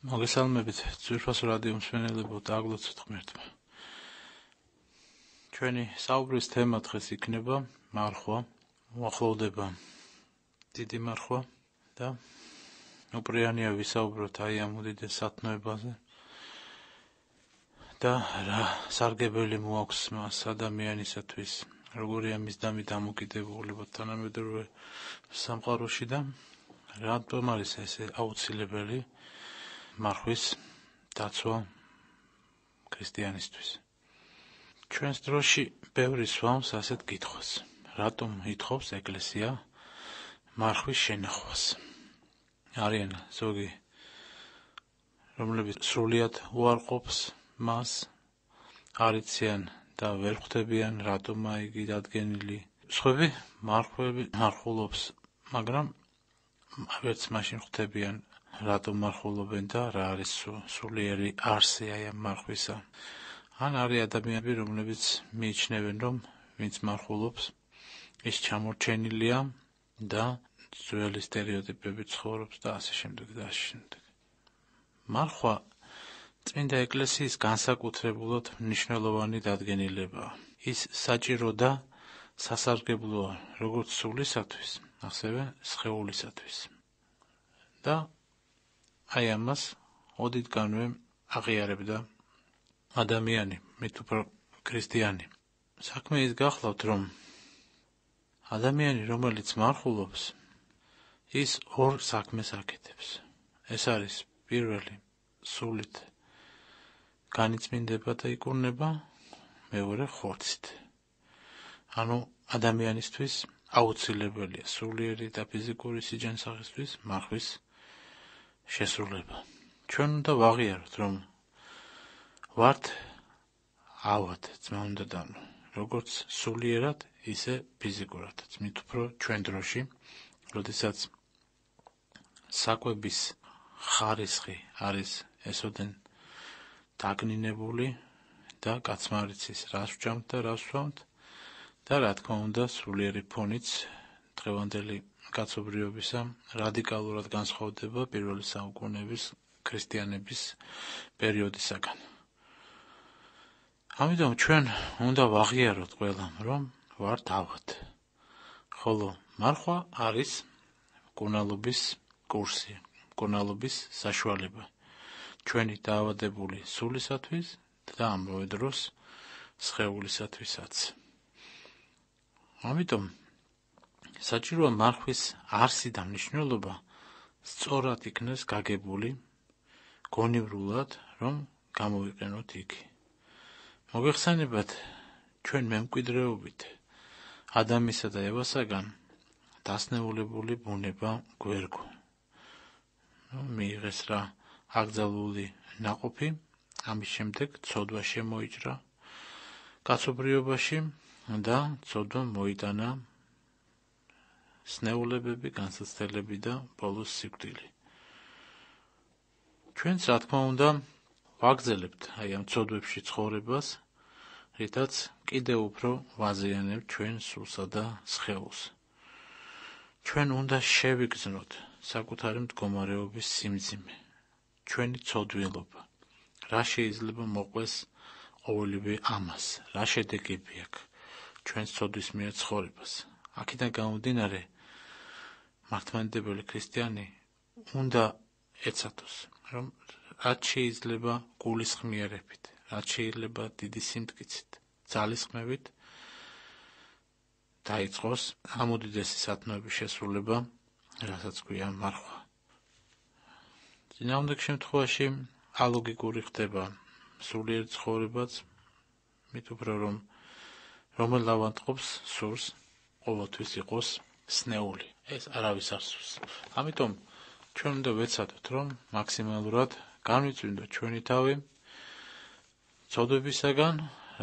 მოგესალმებით ძვირფას რადიო მსმენელებო და აგლოცოთ ღმერთმა. ჩვენი საუბრის თემა დღეს იქნება მარხვა, მოახლოვდება დიდი მარხვა და უპირიანეა ვისაუბროთ აი ამ უდიდეს სათნოებაზე და რა სარგებელი მოაქვს მას ადამიანისათვის, როგორია მის დამოკიდებულება თანამედროვე სამყაროში და რატომ არის ეს აუცილებელი მარხვის დაცვა ქრისტიანისთვის. ჩვენს დროში ბევრი სვამს ასეთ კითხვას. რატომ ითხოვს ეკლესია მარხვის შენახვას? არიან ზოგი, რომლებიც სრულიად უარყოფს მას, არ იციან და ვერ ხვდებიან რატომაა იგი დადგენილი. სხვები მარხულობს, მაგრამ ვერც მაშინ ხვდებიან რატომ მარხულობენ და რა არის სულიერი არსი აი ამ მარხვისა. ან არის ადამიანები, რომლებიც მიიჩნევენ, რომ ვინც მარხულობს, ის ჩამორჩენილია და ძველი სტერეოტიპებით ცხოვრობს და ასე შემდეგ და ასე შემდეგ. მარხვა წმინდა ეკლესიის განსაკუთრებულად მნიშვნელოვანი დადგენილებაა. ის საჭირო და სასარგებლოა როგორც სულისათვის, ასევე სხეულისათვის. და აი ამას ოდითგანვე აღიარებდა ადამიანი, მით უფრო ქრისტიანი. საქმე ის გახლავთ, რომ ადამიანი, რომელიც მარხულობს, ის ორ საქმეს აკეთებს. ეს არის პირველი, სულით განიწმინდება და იკურნება, მეორე ხორცით. ანუ ადამიანისთვის აუცილებელია სულიერი და ფიზიკური სიჯანსაღისთვის მარხვის შესრულება. ჩვენ უნდა ვაღიაროთ, რომ ვართ ავად ძმაუნდადანო, როგორც სულიერად, ისე ფიზიკურადაც. მით უფრო ჩვენ დროში, როდესაც საკვების ხარისხი არის ესოდენ დაგნინებული და კაცმა არ იცის რას ვჭამთ და რას ვსვამთ და რა თქმა უნდა სულიერი ფონიც დღევანდელი კაცობრიობისა რადიკალურად განსხვავდება პირველი საუკუნეების ქრისტიანების პერიოდისაგან. ამიტომ ჩვენ უნდა ვაღიაროთ ყველამ, რომ ვართ ავად. ხოლო მარხვა არის მკურნალობის კურსი, მკურნალობის საშუალება ჩვენი დაავადებული სულისათვის და ამავე დროს სხეულისათვისაც. ამიტომ საჭიროა მარხვის არსი და მნიშვნელობა სწორად იქნეს გაგებული, გონივრულად, რომ გამოვიყენოთ იგი. მოგეხსენებათ, ჩვენ მემკვიდრეობით ადამისა და ევასაგან დასნეულებული ბუნება გვერგო. მიიღეს რა აკრძალული ნაყოფი, ამის შემდეგ ცოდვა შემოიჭრა კაცობრიობაში და ცოდვა მოიტანა სნეულებები, განსაცდელები და ბოლოს სიკვდილი. ჩვენც რა თქმა უნდა ვაგრძელებთ აი ამ ცოდვებში ცხოვრებას, რითაც კიდევ უფრო ვაზიანებთ ჩვენ სულსა და სხეულს. ჩვენ უნდა შევიგრძნოთ საკუთარი მდგომარეობის სიმძიმე, ჩვენი ცოდვილობა, რა შეიძლება მოყვეს ყოველივე ამას, რა შედეგები აქვს ჩვენს ცოდვის მიერ ცხოვრებას. აქედან გამომდინარე, მართლმადიდებელი ქრისტიანი უნდა ეცადოს, რომ რაც შეიძლება გულისხმიერებით, რაც შეიძლება დიდი სიმტკიცით, ძალისხმევით დაიწყოს ამ უდიდესი სათნოების შესრულება, რასაც ქვია მარხვა. წინააღმდეგ შემთხვევაში ალოგიკური ხდება სულიერ ცხოვრებაც, მით უფრო რომ რომელ ავადმყოფს სურს ყოველთვის იყოს სნეული. ეს არავის არ სურს. ამიტომ ჩვენ უნდა ვეცადოთ, რომ მაქსიმალურად განვიწმინდოთ ჩვენი თავი ცოდვებისაგან,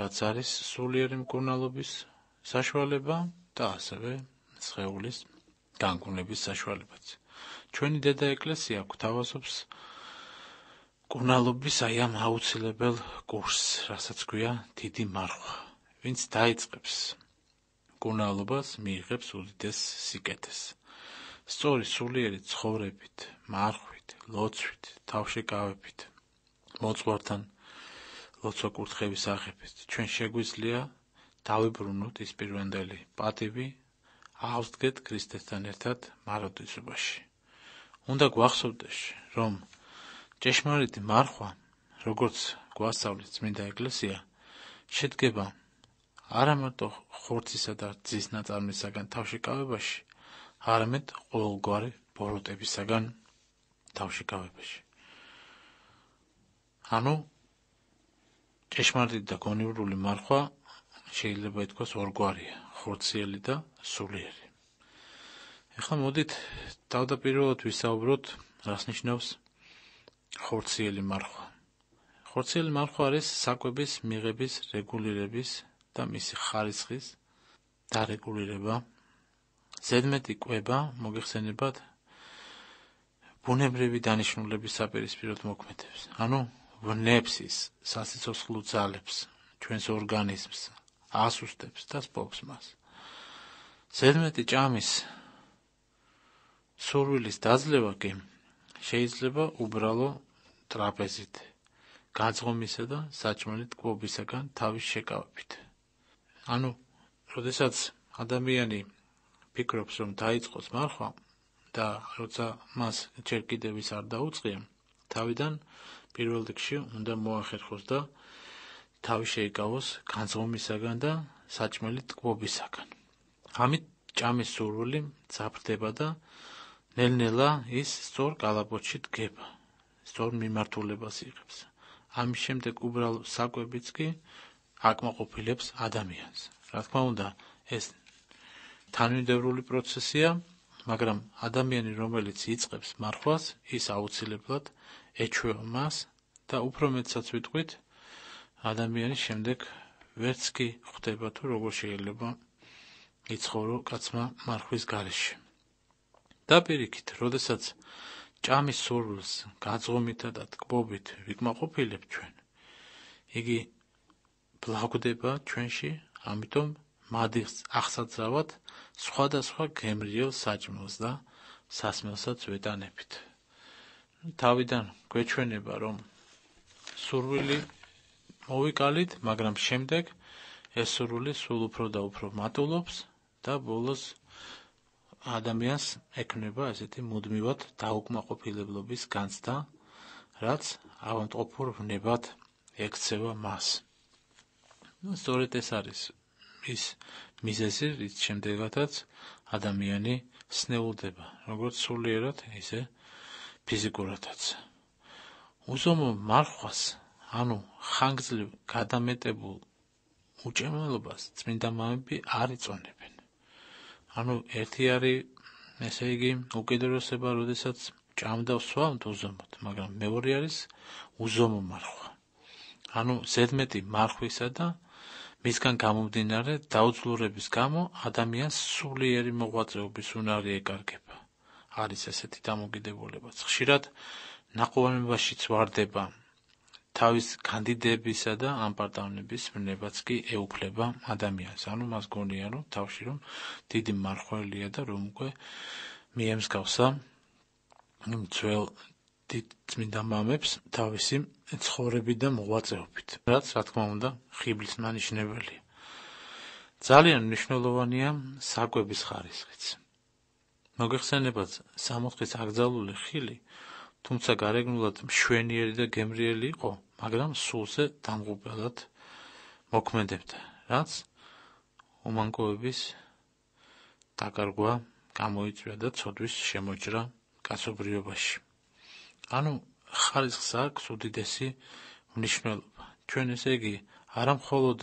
რაც არის სულიერი მკურნალობის საშუალება და ასევე სხეულის განკურნების საშუალებაც. ჩვენი დედა ეკლესია გვთავაზობს მკურნალობის აი ამ აუცილებელ კურსს, რასაც ქვია დიდი მარხვა. ვინც დაიწყებს მკურნალობას, მიიღებს უდიდეს სიკეთეს. სწორი სულიერი ცხოვრებით, მარხვით, მართვით, ლოცვით, თავშეკავებით, მოძღვართან ლოცვა კურთხევის აღებით ჩვენ შეგვიძლია დავიბრუნოთ ის პირვანდელი პატივი, ავსდგეთ ქრისტესთან ერთად მარადისობაში. უნდა გვახსოვდეს, რომ ჭეშმარიტი მარხვა, როგორც გვასწავლეს წმინდა ეკლესია, შედგება არა მარტო ხორცისა და რძის ნაწარმისაგან თავშეკავებაში, არამედ ყოველგვარი ბოროტებისაგან თავშეკავებაში. ანუ ჭეშმარიტი და გონივრული მარხვა შეიძლება ითქვას ორგვარია, ხორციელი და სულიერი. ეხლა მოდით თავდაპირველად ვისაუბროთ, რას ნიშნავს ხორციელი მარხვა. ხორციელი მარხვა არის საკვების მიღების რეგულირების და მისი ხარისხის დარეგულირება, ზედმეტი კვება მოგეხსენებათ ბუნებრივი დანიშნულების საპირისპიროდ მოქმედებს, ანუ ვნებს ის სასიცოცხლო ძალებს, ჩვენს ორგანიზმს, ასუსტებს და სპობს მას. ზედმეტი ჭამის სურვილის დაძლევა კი შეიძლება უბრალო ტრაპეზით, გაძღომისა და საჭმელი ტკბობისაგან თავის შეკავებით. ანუ, როდესაც ადამიანი ფიქრობს, რომ დაიწყოს მარხვა და როცა მას ჯერ კიდევ ის არ დაუწყია, თავიდან პირველ რიგში უნდა მოახერხოს და თავი შეიკავოს განძღომისაგან და საჭმელი ტკბობისაგან. ამით ჭამის სურვილი მძაფრდება და ნელ-ნელა ის სწორ კალაპოტში დგება, სწორ მიმართულებას იღებს. ამის შემდეგ უბრალო საკვებიც კი აკმაყოფილებს ადამიანს. რა თქმა უნდა, ეს თანმიმდევრული პროცესია, მაგრამ ადამიანი, რომელიც იწყებს მარხვას, ის აუცილებლად ეჩვევა მას და უფრო მეტსაც ვიტყვით, ადამიანის შემდეგ ვერც კი ხვდება თუ როგორ შეიძლება იცხოვრო კაცმა მარხვის გარეშე. და პირიქით, როდესაც ჭამის სურვილს გაძღომითა და ტკბობით ვიკმაყოფილებთ ჩვენ, იგი ბლაგვდება ჩვენში, ამიტომ მადიხს აღსაძრავად სხვადასხვა გემრიელ საჭმელს და სასმელსაც ვეტანებით. თავიდან გვეჩვენება, რომ სურვილი მოვიკალით, მაგრამ შემდეგ ეს სურვილი სულ უფრო და უფრო მატულობს და ბოლოს ადამიანს ექნება ესეთი მუდმივად დაუკმაყოფილებლობის განცდა, რაც ავადმყოფურ ვნებად ექცევა მას. სწორედ ეს არის ის მიზეზი, რის შემდეგაც ადამიანი სნეულდება, როგორც სულიერად, ისე ფიზიკურადაც. უზომო მარხვას, ანუ ხანგრძლივ გადამეტებულ უჭემელობას წმინდა მამები არ იწონებენ. ანუ ერთი არის, ესე იგი, უკიდურესება, როდესაც ჭამდა ვსვამთ უზომოდ, მაგრამ მეორე არის უზომო მარხვა. ანუ ზედმეტი მარხვისა და მისგან გამომდინარე დაუძლურების გამო ადამიანს სულიერი მოღვაწეობის უნარი ეკარგება. არის ესეთი დამოკიდებულებაც. ხშირად ნაყოვანებაშიც ვარდება, თავის კანდიდებისა და ამპარტავნების ვნებაც კი ეუფლება ადამიანს. ანუ მას გონია, რომ თავში რომ დიდი მარხველია და რომ უკვე მიემსგავსა ძველ დიდ წმინდა მამებს თავისი ცხოვრებით და მოღვაწეობით, რაც რა თქმა უნდა ხიბლის მანიშნებელია. ძალიან მნიშვნელოვანია საკვების ხარისხიც. მოგეხსენებათ, სამოთხის აკრძალული ხილი, თუმცა გარეგნულად მშვენიერი და გემრიელი იყო, მაგრამ სულზე დამღუპელად მოქმედებდა, რაც უმანკოების დაკარგვა გამოიწვია და ცოდვის შემოჭრა კაცობრიობაში. ანუ ხარისხს აქვს უდიდესი მნიშვნელობა. ჩვენ ესე იგი არა მხოლოდ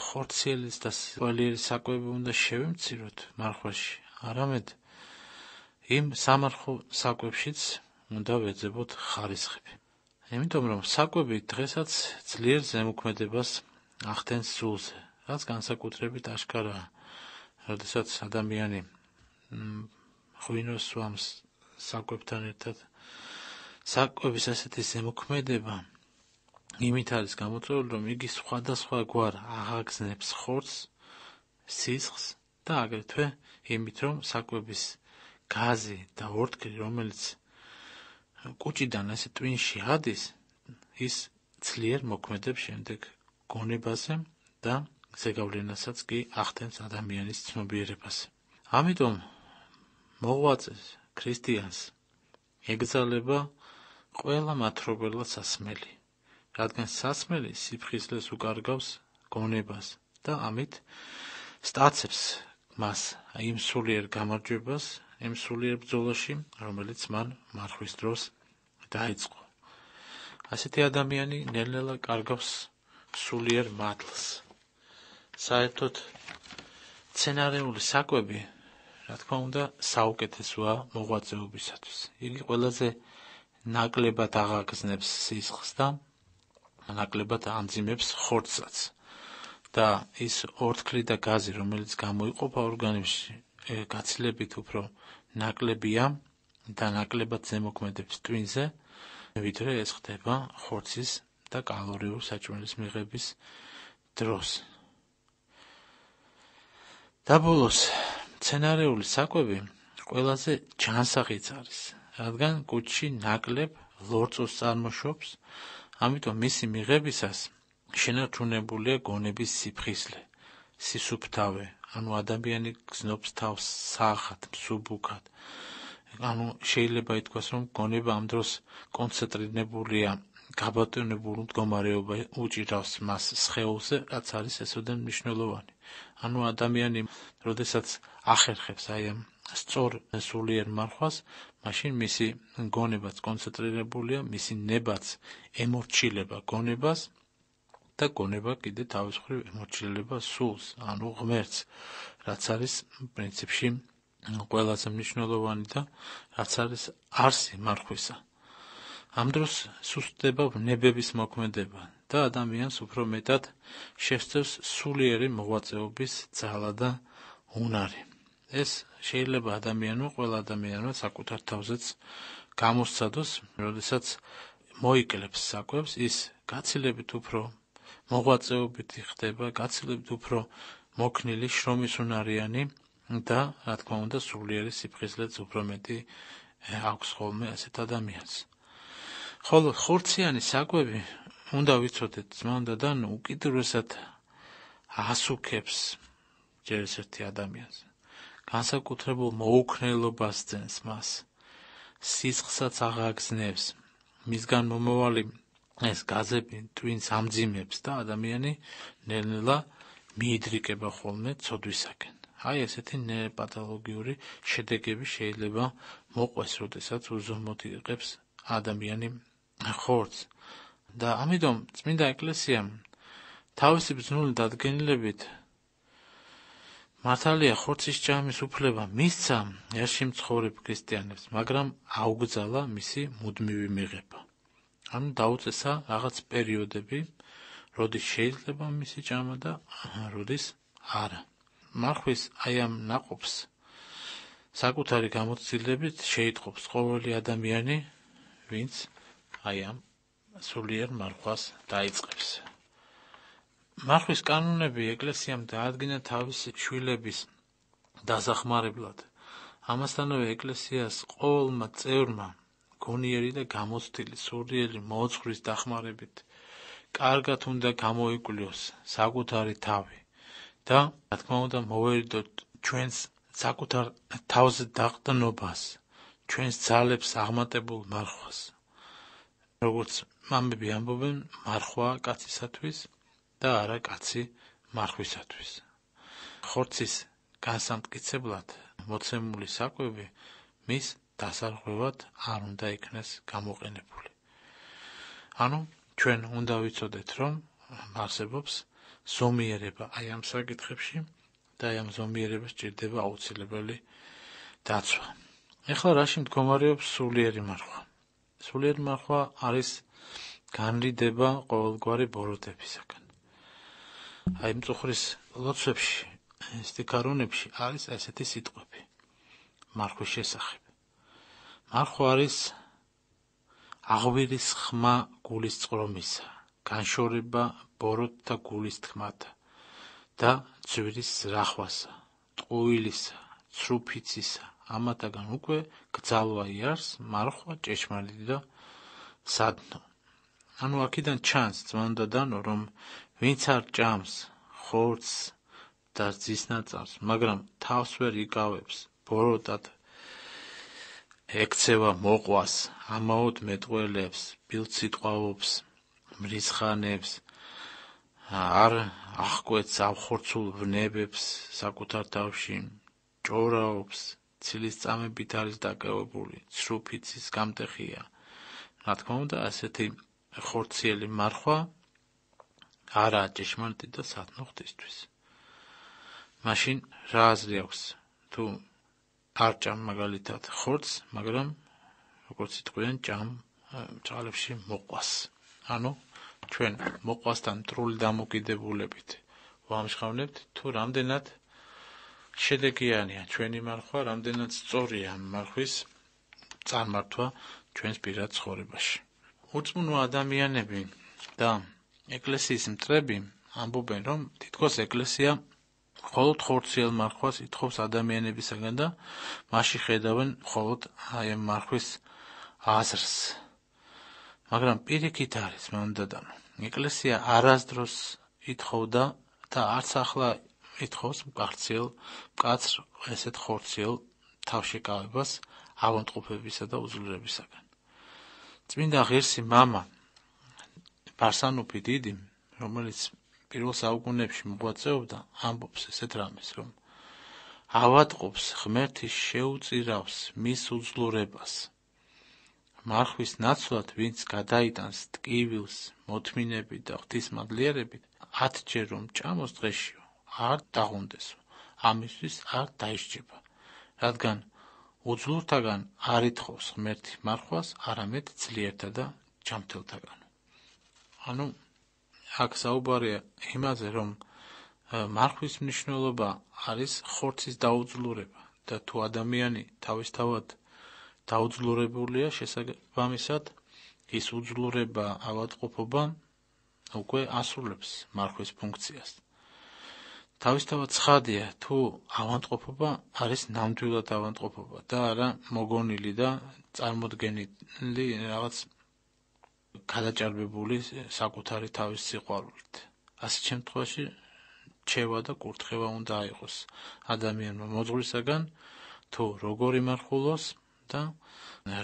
ხორციელის და სულიერი საკვები უნდა შევემციროთ მარხვაში, არამედ იმ სამარხო საკვებშიც უნდა ვეძებოთ ხარისხები. იმიტომ რომ საკვები დღესაც ძლიერ ზემოქმედებას ახდენს სულზე, რაც განსაკუთრებით აშკარაა, როდესაც ადამიანი ღვინოს სვამს საკვებთან ერთად. საკვების ასეთი ზემოქმედება იმით არის გამოწვეული, რომ იგი სხვადასხვა გვარ აღაგზნებს ხორცს, სისხლს და აგრეთვე იმით, რომ საკვების გაზი და ორთქლი, რომელიც კუჭიდან ესე ტვინში ადის, ის ძლიერ მოქმედებს შემდეგ გონებაზე და ზეგავლენასაც კი ახდენს ადამიანის ცნობიერებაზე. ამიტომ მოღვაწეს ქრისტიანს ეკრძალება ყველა მათრობელად სასმელი, რადგან სასმელი სიფხიზლეს უკარგავს გონებას და ამით სტაცებს მას იმ სულიერ გამარჯვებას, იმ სულიერ ბრძოლაში, რომელიც მან მარხვის დროს დაიწყო. ასეთი ადამიანი ნელ-ნელა კარგავს სულიერ მადლს. საერთოდ სცენარეული საკვები, რა თქმა უნდა, საუკეთესოა მოღვაწეობისათვის. იგი ყველაზე ნაკლებად აღაგზნებს სისხლს და ნაკლებად ამძიმებს ხორცსაც. და ის ორთქლი და გაზი, რომელიც გამოიყოფა ორგანიზმში, გაცილებით უფრო ნაკლებია და ნაკლებად ზემოქმედებს ტვინზე, ვიდრე ეს ხდება ხორცის და კალორიულ საჭმელის მიღების დროს. და ბოლოს, სცენარეული საკვები ყველაზე ჯანსაღიც არის, რადგან კუჭში ნაკლებ ლორწოს წარმოშობს, ამიტომ მისი მიღებისას შენარჩუნებულია გონების სიფხიზლე, სისუფთავე, ანუ ადამიანი გზნობს თავს საახად, მსუბუქად. ანუ შეიძლება ითქვას, რომ გონება ამ დროს კონცენტრირებულია, გაბატონებული მდგომარეობა უჭირავს მას სხეულზე, რაც არის ესოდენ მნიშვნელოვანი. ანუ ადამიანი, როდესაც ახერხებს აი ამ სწორ სულიერ მარხვას, მაშინ მისი გონებაც კონცენტრირებულია, მისი ლებაც ემორჩილება გონებას და გონება კიდე თავის მხრივ ემორჩილება სულს, ანუ ღმერთს, რაც არის პრინციპში ყველაზე მნიშვნელოვანი და რაც არის არსი მარხვისა. ამ დროს სუსტდება ნებების მოქმედება და ადამიანს უფრო მეტად შესწევს სულიერი მოღვაწეობის ძალა და უნარი. ეს შეიძლება ყველა ადამიანმა საკუთარ თავზეც გამოსცადოს, როდესაც მოიკლებს საკვებს, ის გაცილებით უფრო მოღვაწეობითი ხდება, გაცილებით უფრო მოქნილი, შრომისუნარიანი და, რა თქმა უნდა, სულიერი სიფხიზლეც უფრო მეტი აქვს ხოლმე ასეთ ადამიანს. ხოლო ხორციანი საკვები, უნდა ვიცოდეთ, ძმაუნდა და უკიდურესად ასუქებს ჯერ ერთ ადამიანს. განსაკუთრებულ მოუქნელობას ძენს მას, სისხლსაც აღაგზნებს, მისგან მომავალი ეს გაზები ტვინს ამძიმებს და ადამიანი ნელ-ნელა მიიდრიკება ხოლმე ცოდვისაკენ. აი ესეთი პათოლოგიური შედეგები შეიძლება მოყვეს, როდესაც უზომოდ იღებს ადამიანი ხორცს. და ამიტომ წმინდა ეკლესიამ თავისი ბრძნული დადგენილებით მართალია ხორცის ჭამის უფლება მისცა ერთში მცხოვრებ ქრისტიანებს, მაგრამ აუგზალა მისი მუდმივი მიღება. ანუ დაუწესა რაღაც პერიოდები, როდის შეიძლება მისი ჭამა და როდის არა. მარხვის აი ამ ნაყოფს საკუთარი გამოცდილებით შეიტყობს ყოველი ადამიანი, ვინც აი ამ სულიერ მარხვას დაიწყებს. მარხვის კანონები ეკლესიამ დაადგინა თავისი შვილების დასახმარებლად. ამასთანავე ეკლესიას ყოველმა წევრმა გონიერი და გამოცდილი სულიერი მოძღვრის დახმარებით კარგად უნდა გამოიკვლიოს საკუთარი თავი და, რა თქმა უნდა, მოვერიდოთ ჩვენს საკუთარ თავზე დაყრდნობას, ჩვენს ძალებს აღმატებულ მარხვას. როგორც მამები ამბობენ, მარხვა კაცისათვის და არა კაცი მარხვისათვის. ხორცის განსამტკიცებლად მოცემული საკვები მის დასარღვევად არ უნდა იქნეს გამოყენებული. ანუ ჩვენ უნდა ვიცოდეთ, რომ არსებობს ზომიერება აი ამ საკითხებში და ამ ზომიერებას ჭირდება აუცილებელი დაცვა. ეხლა რაში მდგომარეობს სულიერი მარხვა? სულიერი მარხვა არის განრიდება ყოველგვარი ბოროტებისაგან. აი მწუხრის ლოცვებში, სტიქარონებში არის ესეთი სიტყვები მარხვის შესახებ. მარხვა არის აღვირის ხმა გულის წყრომისა, განშორება ბოროტთა გულის თქმათა და ძვირის ზრახვასა, ტყუილისა, ცრუფიცისა, ამათაგან უკვე გძალვა იარს მარხვა ჭეშმარიტი და სადნო. ანუ აქედან ჩანს ძმანო და დანო, რომ ვინც არ ჭამს ხორცს და რძის ნაწავს, მაგრამ თავს ვერ იკავებს, ბოროტად ექცევა მოყვას, ამაოდ მეტყველებს, ბილციტყვავობს, მრისხანებს, არ აღკვეთს ავხორცულ ვნებებს საკუთარ თავში, ჭორაობს, ცილის წამებით არის დაკავებული, ცრუფიცის გამტეხია. რა თქმა უნდა, ასეთი ხორციელი მარხვა არაა ჭეშმარიტი და სადნო ღვთისთვის. მაშინ რა აზრი აქვს თუ არ ჭამ მაგალითად ხორცს, მაგრამ როგორც იტყვიან, ჭამ ჭყალებში მოყვას. ანუ ჩვენ მოყვასთან მტრული დამოკიდებულებით ვამჟღავნებთ, თუ რამდენად შედეგიანია ჩვენი მარხვა, რამდენად სწორია მარხვის წარმართვა ჩვენს პირად ცხოვრებაში. უწმუნო ადამიანები და ეკლესიის მტრები ამბობენ, რომ თითქოს ეკლესია მხოლოდ ხორციელ მარხვას ითხოვს ადამიანებისაგან და მასში ხედავენ მხოლოდ აი ამ მარხვის აზრს. მაგრამ პირიქით არის, მანდადანო. ეკლესია არასდროს ითხოვდა და არც ახლა ითხოვს მკაცრ ესეთ ხორციელ თავშეკავებას ავადმყოფებისა და უძლურებისაგან. წმინდა ღირსი მამა ბარსანოფი დიდი, რომელიც პირველ საუკუნეებში მოღვაწეობდა, ამბობს ესეთ რამეს, რომ ავადმყოფს ღმერთი შეუწირავს მის უძლურებას. მარხვის ნაცვლად, ვინც გადაიტანს ტკივილს, მოთმინებით და ღვთისმადლიერებით, 10 ჯერ რომ ჭამოს დღეშიო, არ დაღუნდესო, ამისთვის არ დაისჯება, რადგან უძლურთაგან არ ითხოვს ღმერთი მარხვას, არამედ ძლიერთა და ჯანმრთელთაგან. ანუ აქ საუბარია იმაზე, რომ მარხვის მნიშვნელობა არის ხორცის დაუძლურება და თუ ადამიანი თავისთავად დაუძლურებულია, შესაბამისად ის უძლურება, ავადმყოფობა უკვე ასრულებს მარხვის ფუნქციას. თავისთავად ცხადია, თუ ავადმყოფობა არის ნამდვილად ავადმყოფობა და არა მოგონილი და წარმოდგენილი რაღაც გადაჭარბებული საკუთარი თავის სიყვარულით. ასეთ შემთხვევაში რჩევა და კურთხევა უნდა აიღოს ადამიანმა მოძღვრისაგან, თუ როგორ იმარხულოს და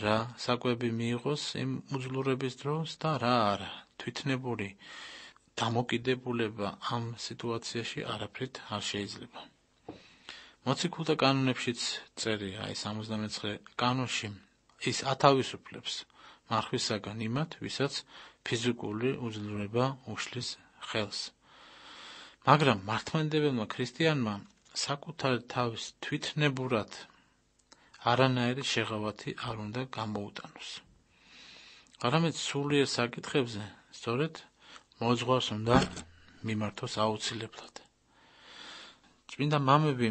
რა საკვები მიიღოს იმ უძლურების დროს და რა არა. თვითნებური დამოკიდებულება ამ სიტუაციაში არაფრით არ შეიძლება. მოციქულთა კანონებშიც წერია, აი 79 კანონში, ის ათავისუფლებს მარხვისაგან იმათ, ვისაც ფიზიკური უძლურება უშლის ხელს. მაგრამ მართლმადიდებელმა ქრისტიანმა საკუთარ თავის თვითნებურად არანაირი შეღავათი არ უნდა გამოუტანოს. არამედ სულიერ საკითხებზე სწორედ მოძღვარს უნდა მიმართოს აუცილებლად. წმინდა მამები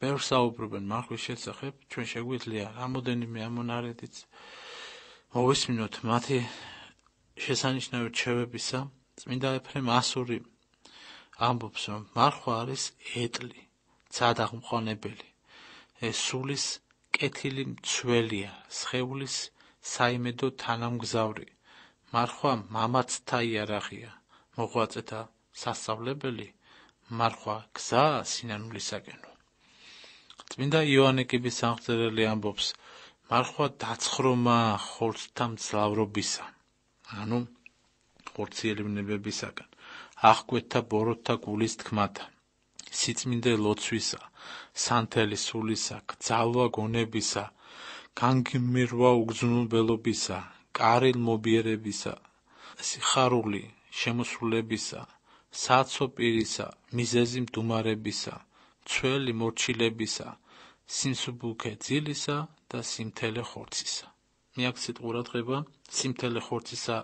ბევრს საუბრობენ მარხვის შესახებ, ჩვენ შეგვიძლია რამოდენიმე ამონარედიც მოვისმინოთ მათი შესანიშნავი რჩევებისა. წმინდა ეფრემ ასური ამბობს, რომ მარხვა არის ეტლი, ცადაღმყვანებელი, სულის კეთილი მცველია, სხეულის საიმედო თანამგზავრი, მარხვა მამაცთა იარაღია, მოღვაწეთა სასწავლებელი, მარხვა გზა სინანულისაკენო. წმინდა იოანე კიბის სამღვდელელი ამბობს, მარხვა დაცხრომა ხორცთა მძლავრობისა, ანუ ხორციელი ვნებებისაგან, აღკვეთთა ბოროტთა გულის თქმათა, სიწმინდე ლოცვისა, სანთელი სულისა, გძალვა გონებისა, განგმირვა უგზნობელობისა, კარილ მობიერებისა, სიხარული შემოსრულებისა, საცო პირისა, მიზეზი მდუმარებისა, მცველი მორჩილებისა, სიმსუბუქე ძილისა და სიმთელე ხორცისა. მიაქცეთ ყურადღება, სიმთელე ხორცისა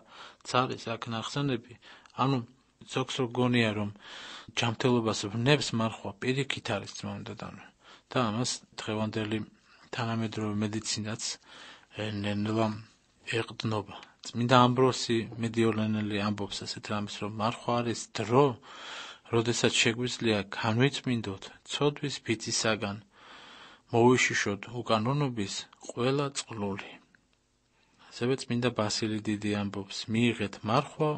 ცარის აქ ნახსენები, ანუ ზოგს რო გონია, რომ ჯანმრთელობას ვნებს მარხვა, პირიქით არის ძმაუნდადანო და ამას დღევანდელი თანამედროვე მედიცინაც ნელა ეყრდნობა. წმინდა ამბროსი მედიოლენელი ამბობს ასეთ რამეს, რომ მარხვა არის დრო, როდესაც შეგვიძლია განვიწმინდოთ ცოდვის ფიცისაგან მოვიშიშოთ უკანონობის ყველა წყლული. ასევე წმინდა ბასილი დიდი ამბობს, მიიღეთ მარხვა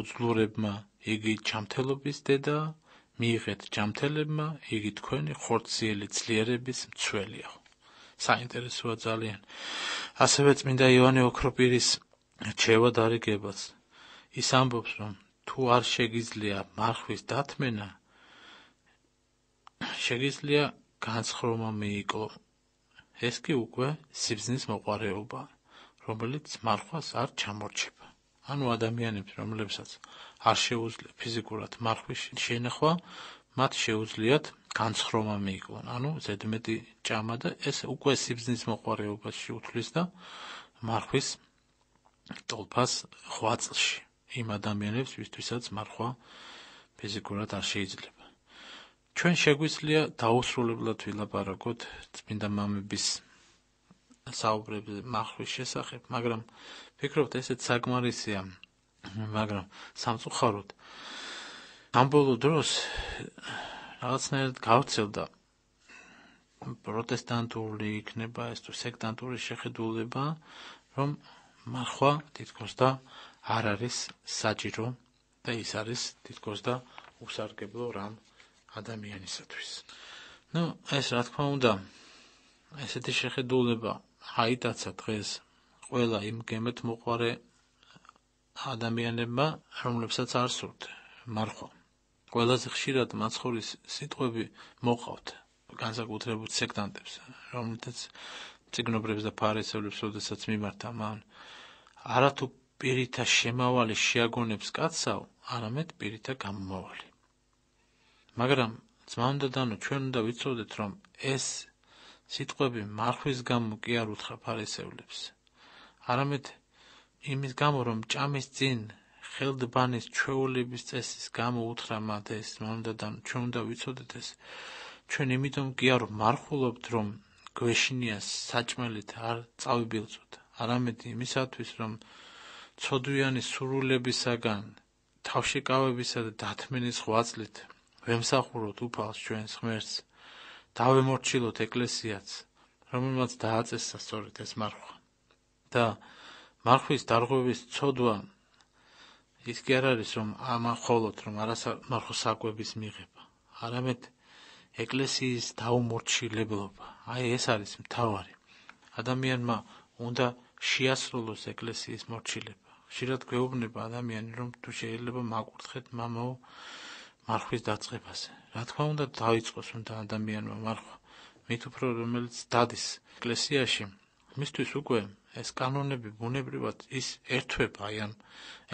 უძლურებმა, იგი ჯამთელობის დედა, მიიღეთ ჯამთელებმა, იგი თქვენი ხორციელი ძლიერების მცველია. საინტერესოა ძალიან. ასევე წმინდა იოანე ოქროპირის რჩევა დარიგებაც. ის ამბობს, რომ თუ არ შეგიძლია მარხვის დათმენა, შეგიძლია განცხრომა მიიკლო. ეს კი უკვე სიბზნის მოყარეობა, რომელიც მარხვას არ ჩამორჩება. ანუ ადამიანებს, რომლებსაც არ შეუძლია ფიზიკურად მარხვის შენახვა, მათ შეუძლიათ განცხრომა მიიკლონ. ანუ ზედმეტი ჭამა და ეს უკვე სიბზნის მოყარეობაში უთვლის და მარხვის ტოლფას ღვაწლში იმ ადამიანებს, ვისთვისაც მარხვა ფიზიკურად არ შეიძლება. ჩვენ შეგვიძლია დაუსრულებლად ვილაპარაკოთ წმინდა მამების საუბრებზე მარხვის შესახებ, მაგრამ ფიქრობთ ესეც საკმარისია, მაგრამ სამწუხაროდ ამ ბოლო დროს რაღაცნაირად გავრცელდა პროტესტანტული იქნება ეს თუ სექტანტური შეხედულება, რომ მარხვა თითქოს და არ არის საჭირო და ის არის თითქოს და უსარგებლო რამ ადამიანისათვის. ეს რა თქმა უნდა, ესეთი შეხედულება აიტაცა დღეს ყველა იმ გემეთ მოყარე ადამიანებმა, რომლებსაც არ სურთ მარხვა. ყველაზე ხშირად მაცხოვრის სიტყვები მოყავთ განსაკუთრებულ სექტანტებს, რომლითაც წიგნობრებს და ფარისევლებს როდესაც მიმართა მან, არათუ პირითა შემავალი შეაგონებს კაცსავ, არამედ პირითა გამომავალი. მაგრამ ძმაუნდადანო, ჩვენ უნდა ვიცოდეთ, რომ ეს სიტყვები მარხვის გამო კი არ უთხრა ფარისევლებს, არამედ იმის გამო, რომ ჭამის წინ ხელდბანის ჩვეულების წესის გამო უთხრა მათ ეს ძმაუნდადანო, ჩვენ უნდა ვიცოდეთ ეს. ჩვენ იმიტომ კი არ მარხულობთ, რომ გვეშინია საჭმელით არ წავიბილწოთ, არამედ იმისათვის, რომ ცოდვიანი სურვილებისაგან თავშეკავებისა და დათმენის ღვაწლით ვემსახუროთ უფალს ჩვენს ღმერთს, დავემორჩილოთ ეკლესიაც, რომელმაც დააწესა სწორედ ეს მარხვა. და მარხვის დარღვევის ცოდვა ის კი არ არის, რომ ამახოლოთ, რომ მარხვის საკვების მიღება, არამედ ეკლესიის დაუმორჩილებლობა. ეს არის მთავარი. ადამიანმა უნდა შეასრულოს ეკლესიის მორჩილება. ხშირად გვეუბნება ადამიანი, რომ თუ შეიძლება მაკურთხეთ მამაო მარხვის დაწყებაზე. რა თქმა უნდა, დაიწყოს უნდა ადამიანმა მარხვა, მით უფრო რომელიც დადის ეკლესიაში, მისთვის უკვე ეს კანონები ბუნებრივად ის ერთვება აი ამ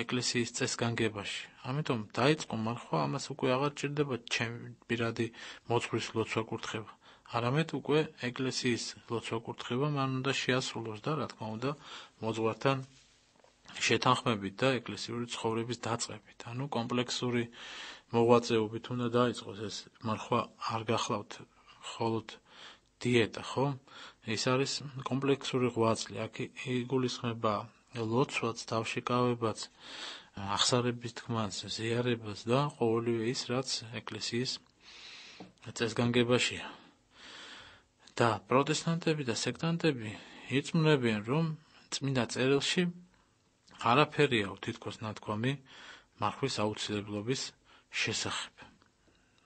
ეკლესიის წესგანგებაში. ამიტომ დაიწყო მარხვა, ამას უკვე აღარ ჭირდება ჩემი პირადი მოძღვრის ლოცვა კურთხება, არამედ უკვე ეკლესიის ლოცვა კურთხება მან უნდა შეასრულოს და რა თქმა უნდა მოძღვართან შეთანხმებით და ეკლესიური ცხოვრების დაწყებით. ანუ კომპლექსური მოღვაწეობით უნდა დაიწყოს ეს მარხვა, არ გახლავთ მხოლოდ დიეტა, ხო? ეს არის კომპლექსური ღვაწლი. აქ იგულისხმება ლოცვაც, თავშეკავებაც, აღსარების თქმაც, ზიარებაც და ყოველივე ის, რაც ეკლესიის წესგანგებაშია. და პროტესტანტები და სექტანტები ირწმუნებიან, რომ წმინდა წერილში არაფერია თითქოს ნათქვამი მარხვის აუცილებლობის შესახებ.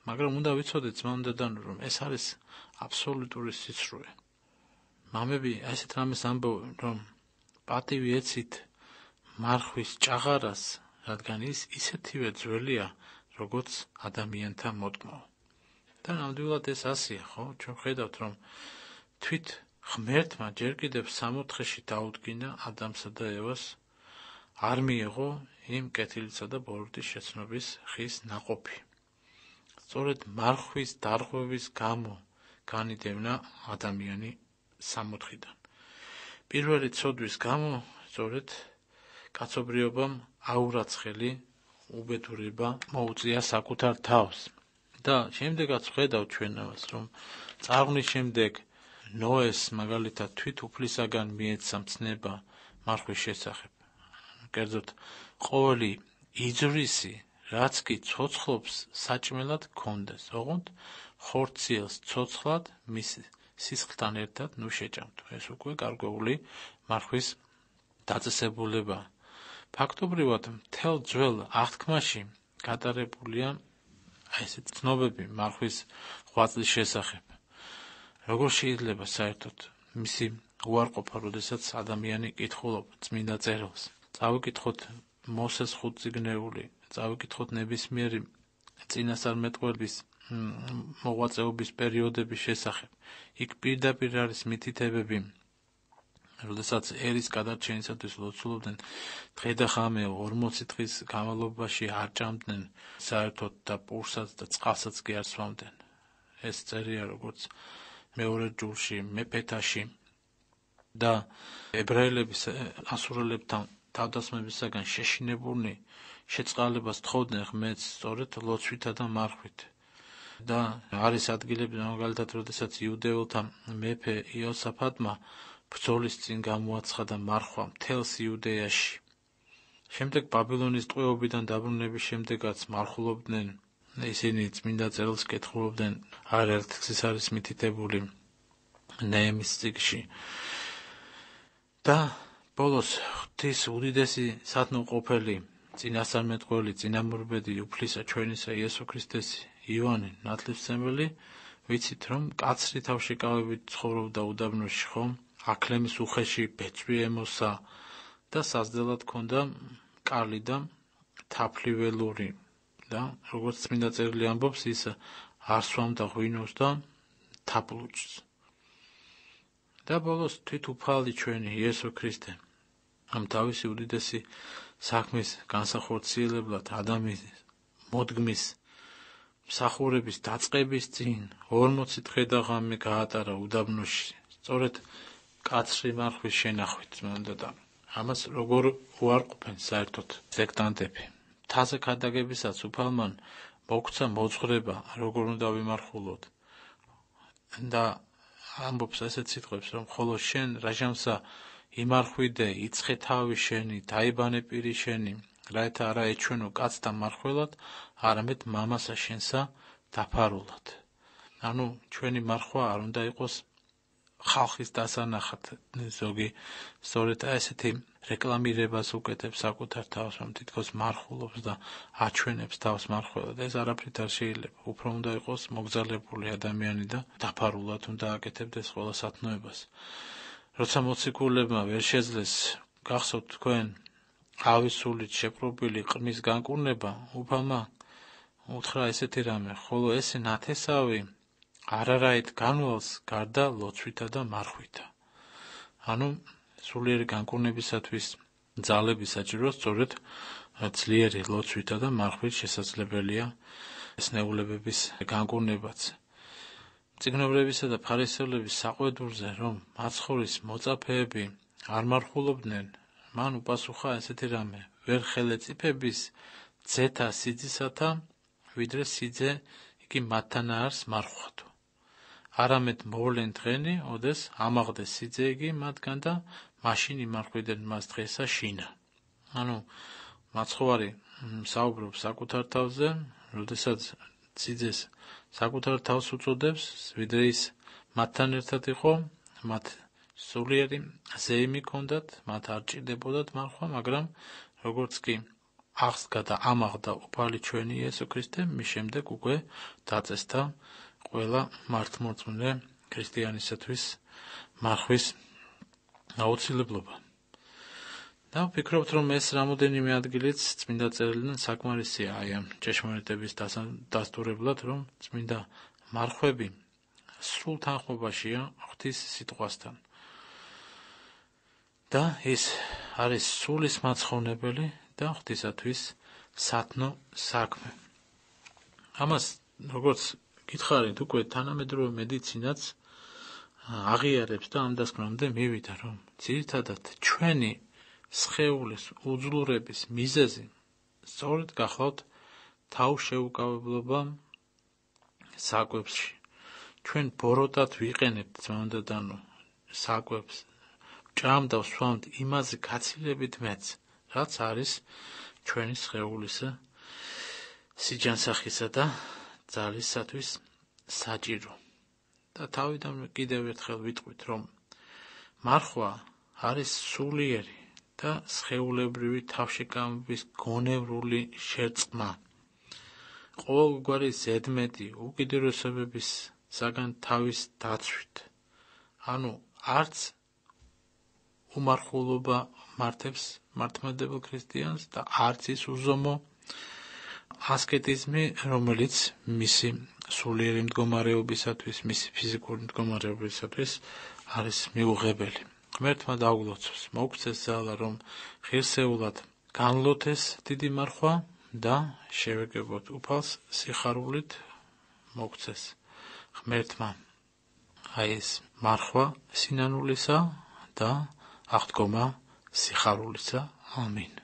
მაგრამ უნდა ვიცოდეთ ძმაუნდადანო, რომ ეს არის აბსოლუტური სიცრუე. მამები ასეთ რამეს ამბობენ, რომ პატივი ეცით მარხვის ჭაღარას, რადგან ის ისეთივე ძველია, როგორც ადამიანთა მოდგმაო. და ნამდვილად ეს ასია, ხო? ჩვენ ხედავთ, რომ თვით ღმერთმა ჯერ კიდევ 64-ში დაუდგინა ადამსა და ევას, არ მიიღო იმ კეთილისა და ბოროტის შეცნობის ხის ნაყოფი. სწორედ მარხვის დარღვევის გამო განიდევნა ადამიანი 64-დან. პირველი ცოდვის გამო სწორედ კაცობრიობამ აურაცხელი უბედურება მოუწია საკუთარ თავს. და შემდეგაც ხედავთ ჩვენ ამას, რომ წარღვნის შემდეგ ნოეს მაგალითად თვით უფლისაგან მიეცა მცნება მარხვის შესახებ. კერძოდ ყოველი იძვრისი, რაც კი ცოცხლობს საჭმელად გქონდეს, ოღონდ ხორციელს ცოცხლად მის სისხლთან ერთად შეჭამთ. ეს უკვე გარკვეული მარხვის დაწესებულება. ფაქტობრივად მთელ ძველ აღთქმაში გატარებულია ესეთ ცნობები მარხვის ღვაწლის შესახებ. როგორ შეიძლება საერთოდ მისი უარყოფა, როდესაც ადამიანი კითხულობ წმინდა წერილს. წავიკითხოთ მოსეს 5 წიგნეული, წავიკითხოთ ნებისმიერი წინასწარმეტყველის მოღვაწეობის პერიოდების შესახებ. იქ პირდაპირ არის მითითებები, როდესაც ერის გადარჩენისათვის ლოცულობდნენ დღე და ღამე 40 დღის განმავლობაში არ ჭამდნენ საერთოდ და პურსაც და წყალსაც კი არ სვამდნენ. ეს წერია როგორც მეორე ჯულში, მეფეთაში და ებრაელების ასურელებთან თავდასხმებისაგან შეშინებულნი შეწყალებას თხოვდნენ ღმერთს სწორედ ლოცვითა და მარხვით. და არის ადგილები, მაგალითად, როდესაც იუდეველთა მეფე იოსაფატმა ბრძოლის წინ გამოაცხადა მარხვა მთელს იუდეაში. შემდეგ ბაბილონის ტყვეობიდან დაბრუნების შემდეგაც მარხულობდნენ, ისინი წმინდა წერილს კითხულობდნენ, არაერთ გზის არის მითითებული ნეემის წიგნში. და ბოლოს ღვთის უდიდესი სათნოყოფელი, წინასწარმეტყველი, წინამორბედი, უფლისა ჩვენისა იესო ქრისტესი, იოანე ნათლისმცემელი, ვიცით რომ კაცრი თავშეკავებით ცხოვრობდა უდაბნოში, ხომ? აქლემის უხეში ბეწვი ემოსა და საზრდელად ჰქონდა კალი და თაფლი ველური. და როგორც წმინდა წერილი ამბობს, ის არ სვამდა ღვინოს და თაფლუჭს. და ბოლოს თვითუფალი ჩვენი იესო ქრისტე ამ თავისი უდიდესი საქმის განსახორციელებლად ადამიანის მოდგმის მსახურების დაწყების წინ 40 დღე და ღამე გაატარა უდაბნოში, სწორედ კაცრი მარხვის შენახვით. და ამას როგორ უარყოფენ საერთოდ სექტანტები. მთაზე ქადაგებისაც უფალმან მოგცა მოძღვრება, როგორ უნდა ვიმარხულოთ. და ამბობს ესეთ სიტყვებს, რომ ხოლო შენ რაჟამსა იმარხვიდე, იცხე თავი შენი, დაიბანე პირი შენი, რათა არა ეჩვენო კაცთა მარხველად, არამედ მამასა შენსა დაფარულად. ანუ ჩვენი მარხვა არ უნდა იყოს ხალხის დასანახად. ზოგი სწორედ ესეთი რეკლამირებას უკეთებს საკუთარ თავს, რომ თითქოს მარხულობს და აჩვენებს თავს მარხველად. ეს არაფრით არ შეიძლება. უფრო უნდა იყოს მოგზალებული ადამიანი და დაფარულად უნდა აკეთებდეს ყველა სათნოებას. როცა მოციქულებმა ვერ შეძლეს გახსოვთ თქვენ ავის სულით შეპყრობილი ყრმის განკურნება, უფალმა უთხრა ესეთი რამე, ხოლო ესე ნათესავი არარაით განვალს გარდა ლოცვითა და მარხვითა. ანუ სულიერი განკურნებისათვის ძალები საჭირო, სწორედ ძლიერი ლოცვითა და მარხვით შესაძლებელია ესნეულებების განკურნებაც. წიგნობრებისა და ფარისევლების საყვედურზე, რომ მაცხოვრის მოწაფეები არ მარხულობდნენ, მან უპასუხა ესეთი რამე, ვერ ხელეწიფების ძეთა სიძისათა, ვიდრე სიძე იგი მათთან არს მარხვათო. არამედ მოვლენ დღენი, ოდეს ამაღდეს სიძე იგი მათგან და მაშინ იმარხვიდნენ მას დღესა შინა. ანუ მაცხოვარი საუბრობს საკუთარ თავზე, როდესაც სიძეს საკუთარ თავს უწოდებს, ვიდრე ის მათთან ერთად იყო, მათ სულიერი ზეიმი ჰქონდათ, მათ არ ჭირდებოდათ მარხვა, მაგრამ როგორც კი აღსდგა და ამაღდა უფალი ჩვენი იესო ქრისტე, მის შემდეგ უკვე დაწესდა ყველა მართლმორწმუნე ქრისტიანისათვის მარხვის აუცილებლობა. და ვფიქრობთ, რომ ეს რამოდენიმე ადგილიც წმინდა წერილიდან საკმარისია აი ამ ჭეშმარიტების დასტურებლად, რომ წმინდა მარხვები სრულ თანხმობაშია ღვთის სიტყვასთან. და ის არის სულის მაცხოვნებელი და ღვთისათვის სათნო საქმე. ამას როგორც გითხარით, უკვე თანამედროვე მედიცინაც აღიარებს და ამ დასკვნამდე მივიდა, რომ ძირითადად ჩვენი სხეულის უძლურების მიზეზი სწორედ გახლავთ თავშეუკავებლობა საკვებში. ჩვენ ბოროტად ვიყენებთ ძმაუნდადანო საკვებს, ჭამთ და ვსვამთ იმაზე გაცილებით მეც, რაც არის ჩვენი სხეულისა სიჯანსაღისა და ძალისათვის საჭირო. და თავიდან კიდევ ერთხელ ვიტყვით, რომ მარხვა არის სულიერი და სხეულებრივი თავშეკავების გონევრული შერწყმა. ყოველგვარი ზედმეტი უკიდურესობებისაგან თავის დაცვით. ანუ არც უმარხულობა მართებს მართლმადებელ ქრისტიანს და არც ის უზომო ასკეტიზმი, რომელიც მისი სულიერი მდგომარეობისათვის, მისი ფიზიკური მდგომარეობისათვის არის მიუღებელი. ღმერთმა დაუგლოცოს, მოგცეს ძალა, რომ ღირსეულად განლოთ ეს დიდი მარხვა და შევეგებოთ უფალს სიხარულით, მოგცეს ღმერთმა ეს მარხვა სინანულისა და აღდგომა სიხარულისა. ამინ.